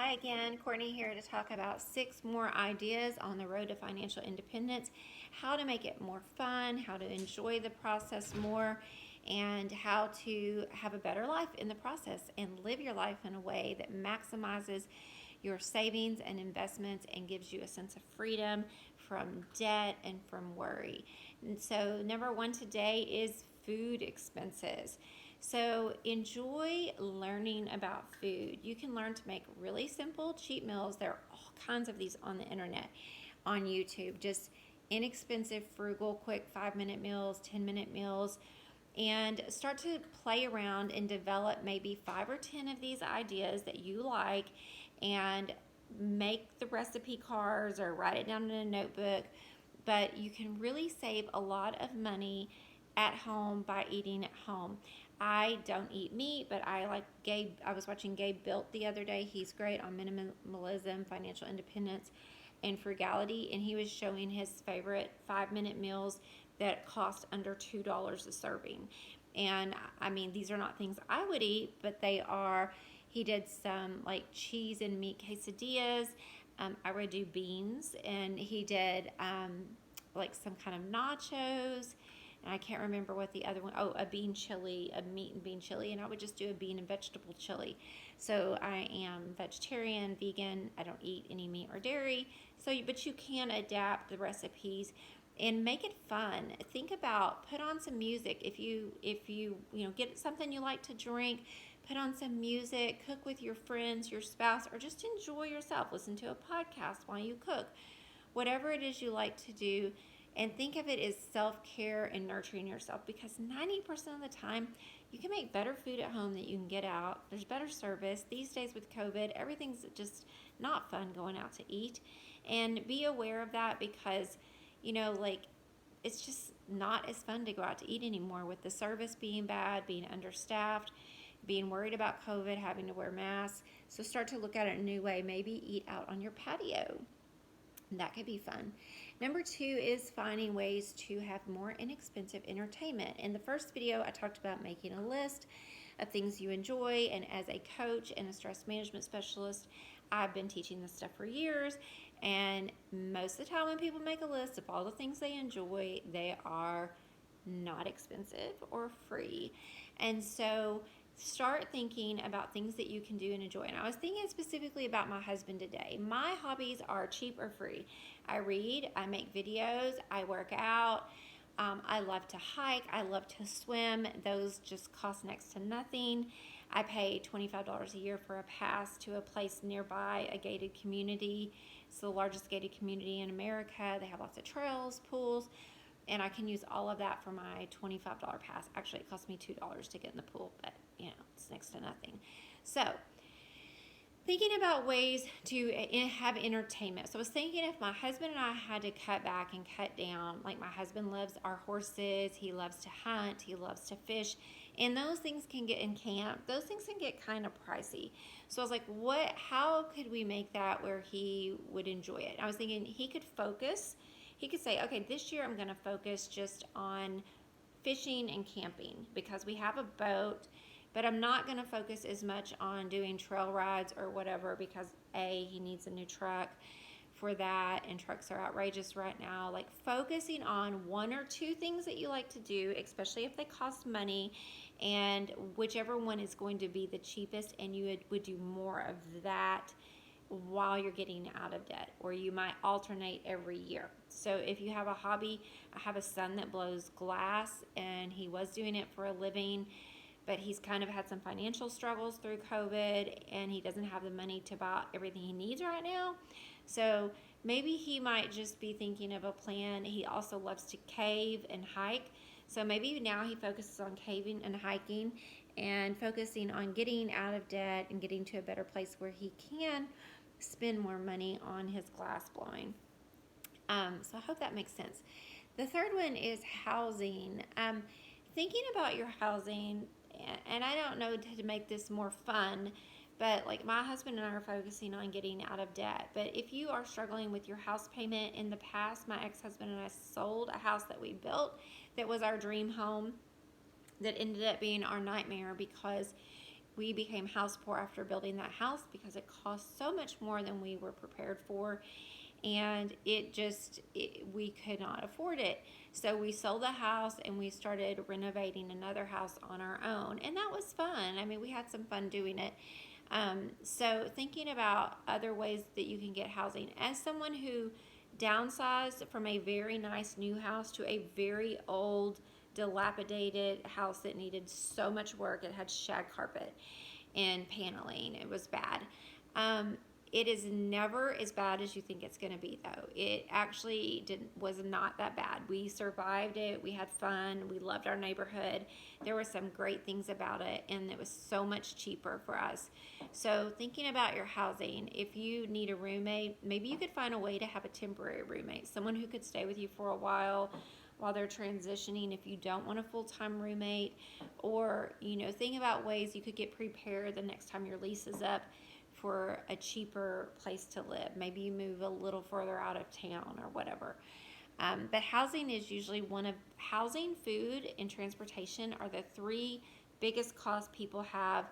Hi again, Courtney here to talk about 6 more ideas on the road to financial independence, how to make it more fun, how to enjoy the process more, and how to have a better life in the process and live your life in a way that maximizes your savings and investments and gives you a sense of freedom from debt and from worry. And so, number one today is food expenses. So enjoy learning about food. You can learn to make really simple, cheap meals. There are all kinds of these on the internet, on YouTube. Just inexpensive, frugal, quick 5-minute meals, 10-minute meals, and start to play around and develop maybe 5 or 10 of these ideas that you like and make the recipe cards or write it down in a notebook. But you can really save a lot of money at home by eating at home. I don't eat meat, but I like Gabe. I was watching Gabe Built the other day. He's great on minimalism, financial independence, and frugality. And he was showing his favorite 5-minute meals that cost under $2 a serving. And I mean, these are not things I would eat, but they are. He did some like cheese and meat quesadillas. I would do beans, and he did like some kind of nachos, and I can't remember what the other one. Oh, a bean chili, a meat and bean chili, and I would just do a bean and vegetable chili. So I am vegetarian, vegan. I don't eat any meat or dairy. So, but you can adapt the recipes and make it fun. Think about, put on some music. If you get something you like to drink, put on some music, cook with your friends, your spouse, or just enjoy yourself. Listen to a podcast while you cook. Whatever it is you like to do, and think of it as self-care and nurturing yourself, because 90% of the time you can make better food at home that you can get out. There's better service. These days with COVID, everything's just not fun going out to eat. And be aware of that, because like it's just not as fun to go out to eat anymore with the service being bad, being understaffed, being worried about COVID, having to wear masks. So start to look at it a new way. Maybe eat out on your patio. That could be fun. Number 2 is finding ways to have more inexpensive entertainment. In the first video, I talked about making a list of things you enjoy, and as a coach and a stress management specialist, I've been teaching this stuff for years, and most of the time when people make a list of all the things they enjoy, they are not expensive or free. And so start thinking about things that you can do and enjoy. And I was thinking specifically about my husband today. My hobbies are cheap or free. I read, I make videos, I work out, I love to hike, I love to swim. Those just cost next to nothing. I pay $25 a year for a pass to a place nearby, a gated community. It's the largest gated community in America. They have lots of trails, pools, and I can use all of that for my $25 pass. Actually, it cost me $2 to get in the pool, but it's next to nothing. So thinking about ways to have entertainment. So I was thinking, if my husband and I had to cut back and cut down, like my husband loves our horses, he loves to hunt, he loves to fish, and those things can get in camp, those things can get kind of pricey. So I was like, how could we make that where he would enjoy it? I was thinking he could focus. He could say, okay, this year I'm going to focus just on fishing and camping because we have a boat, but I'm not going to focus as much on doing trail rides or whatever, because he needs a new truck for that, and trucks are outrageous right now. Like, focusing on 1 or 2 things that you like to do, especially if they cost money, and whichever one is going to be the cheapest, and you would do more of that while you're getting out of debt, or you might alternate every year. So if you have a hobby, I have a son that blows glass, and he was doing it for a living, but he's kind of had some financial struggles through COVID, and he doesn't have the money to buy everything he needs right now. So maybe he might just be thinking of a plan. He also loves to cave and hike. So maybe now he focuses on caving and hiking and focusing on getting out of debt and getting to a better place where he can spend more money on his glass blowing. So I hope that makes sense. The third one is housing. Thinking about your housing, and I don't know to make this more fun, but like my husband and I are focusing on getting out of debt. But if you are struggling with your house payment, in the past, my ex-husband and I sold a house that we built that was our dream home that ended up being our nightmare, because we became house poor after building that house because it cost so much more than we were prepared for, and we could not afford it. So we sold the house and we started renovating another house on our own, and that was fun. I mean, we had some fun doing it. So thinking about other ways that you can get housing. As someone who downsized from a very nice new house to a very old, dilapidated house that needed so much work, it had shag carpet and paneling. It was bad. It is never as bad as you think it's going to be, though. It actually was not that bad. We survived it. We had fun. We loved our neighborhood. There were some great things about it, and it was so much cheaper for us. So thinking about your housing, if you need a roommate, maybe you could find a way to have a temporary roommate, someone who could stay with you for a while they're transitioning if you don't want a full-time roommate, or think about ways you could get prepared the next time your lease is up for a cheaper place to live. Maybe you move a little further out of town or whatever. But housing is usually housing, food, and transportation are the three biggest costs people have,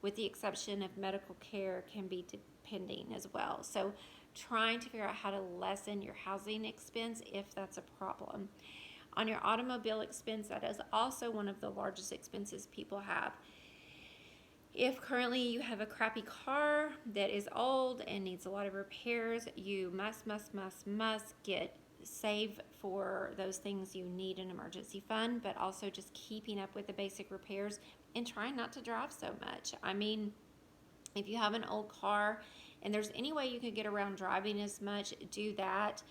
with the exception of medical care can be depending as well. So trying to figure out how to lessen your housing expense if that's a problem. On your automobile expense, that is also one of the largest expenses people have. If currently you have a crappy car that is old and needs a lot of repairs, you must save for those things. You need an emergency fund, but also just keeping up with the basic repairs and trying not to drive so much. I mean, if you have an old car and there's any way you can get around driving as much, do that.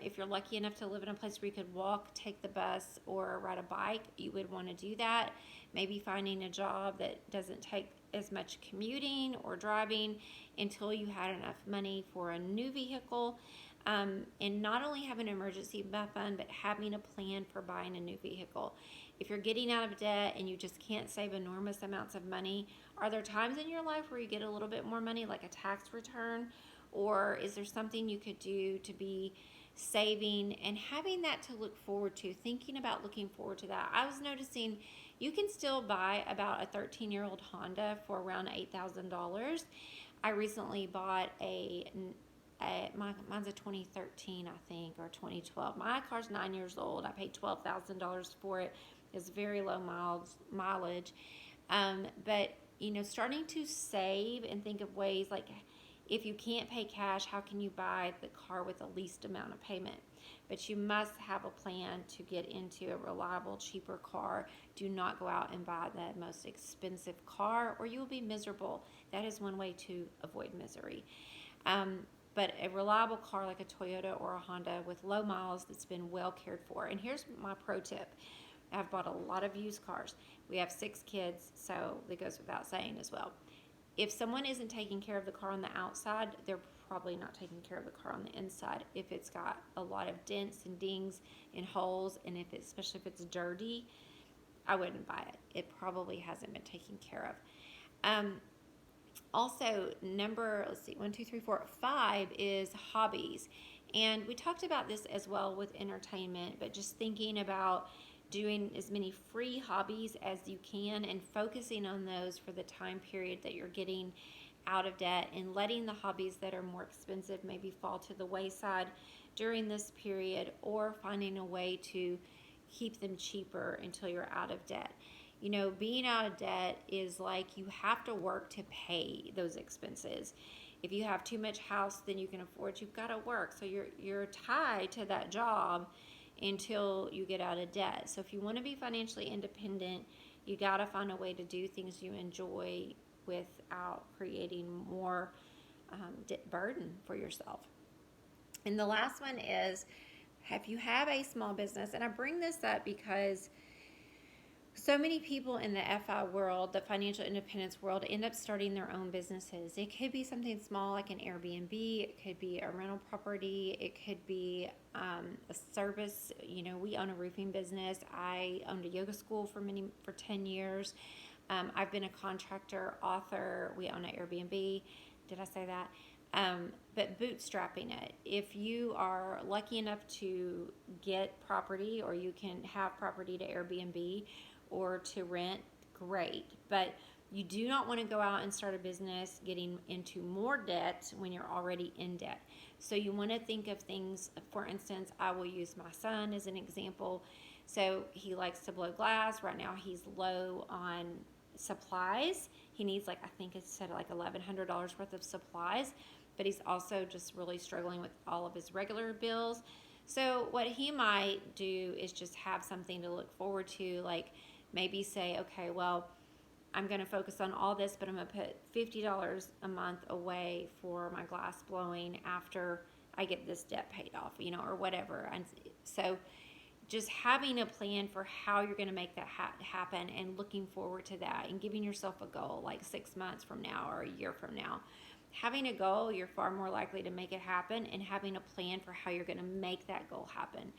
If you're lucky enough to live in a place where you could walk, take the bus, or ride a bike, you would want to do that. Maybe finding a job that doesn't take as much commuting or driving until you had enough money for a new vehicle. And not only have an emergency fund, but having a plan for buying a new vehicle. If you're getting out of debt and you just can't save enormous amounts of money, are there times in your life where you get a little bit more money, like a tax return? Or is there something you could do to be saving and having that to look forward to, thinking about looking forward to that? I was noticing you can still buy about a 13-year-old Honda for around $8,000. I recently bought mine's a 2013, I think, or 2012. My car's 9 years old. I paid $12,000 for it. It's very low mileage. But, starting to save and think of ways like, if you can't pay cash, how can you buy the car with the least amount of payment? But you must have a plan to get into a reliable, cheaper car. Do not go out and buy the most expensive car, or you will be miserable. That is one way to avoid misery. But a reliable car like a Toyota or a Honda with low miles that's been well cared for. And here's my pro tip. I've bought a lot of used cars. We have 6 kids, so that goes without saying as well. If someone isn't taking care of the car on the outside, they're probably not taking care of the car on the inside. If it's got a lot of dents and dings and holes, and especially if it's dirty, I wouldn't buy it. It probably hasn't been taken care of. Also, number 5 is hobbies. And we talked about this as well with entertainment, but just thinking about doing as many free hobbies as you can and focusing on those for the time period that you're getting out of debt, and letting the hobbies that are more expensive maybe fall to the wayside during this period, or finding a way to keep them cheaper until you're out of debt. Being out of debt is like you have to work to pay those expenses. If you have too much house than you can afford, you've got to work. So you're tied to that job until you get out of debt. So if you want to be financially independent, you got to find a way to do things you enjoy without creating more burden for yourself. And the last one is, if you have a small business, and I bring this up because so many people in the FI world, the financial independence world, end up starting their own businesses. It could be something small like an Airbnb. It could be a rental property. It could be a service. We own a roofing business. I owned a yoga school for 10 years. I've been a contractor, author. We own an Airbnb. Did I say that? But bootstrapping it. If you are lucky enough to get property, or you can have property to Airbnb or to rent, great. But You do not want to go out and start a business getting into more debt when you're already in debt. So you want to think of things, for instance, I will use my son as an example. So he likes to blow glass. Right now he's low on supplies. He needs, like, I think it said like $1,100 worth of supplies, but he's also just really struggling with all of his regular bills. So what he might do is just have something to look forward to, like maybe say, okay, well, I'm going to focus on all this, but I'm going to put $50 a month away for my glass blowing after I get this debt paid off, or whatever. And so just having a plan for how you're going to make that happen and looking forward to that and giving yourself a goal like 6 months from now or a year from now. Having a goal, you're far more likely to make it happen, and having a plan for how you're going to make that goal happen.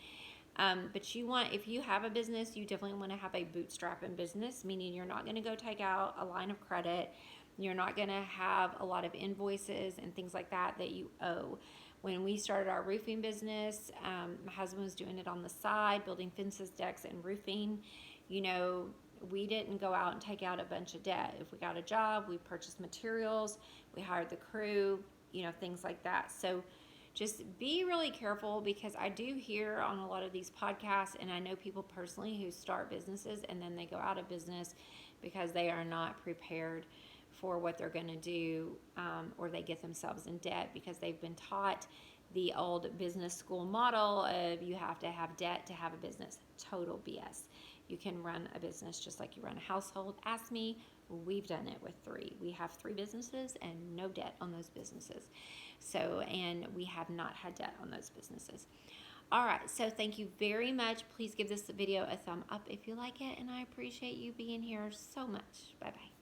But if you have a business, you definitely want to have a bootstrapping business, meaning you're not going to go take out a line of credit. You're not going to have a lot of invoices and things like that you owe. When we started our roofing business, my husband was doing it on the side, building fences, decks, and roofing. We didn't go out and take out a bunch of debt. If we got a job, we purchased materials, we hired the crew, things like that. So just be really careful, because I do hear on a lot of these podcasts, and I know people personally who start businesses and then they go out of business because they are not prepared for what they're going to do, or they get themselves in debt because they've been taught the old business school model of you have to have debt to have a business. Total BS. You can run a business just like you run a household. Ask me. We've done it with 3. We have 3 businesses and no debt on those businesses. And we have not had debt on those businesses. All right, so thank you very much. Please give this video a thumb up if you like it, and I appreciate you being here so much. Bye-bye.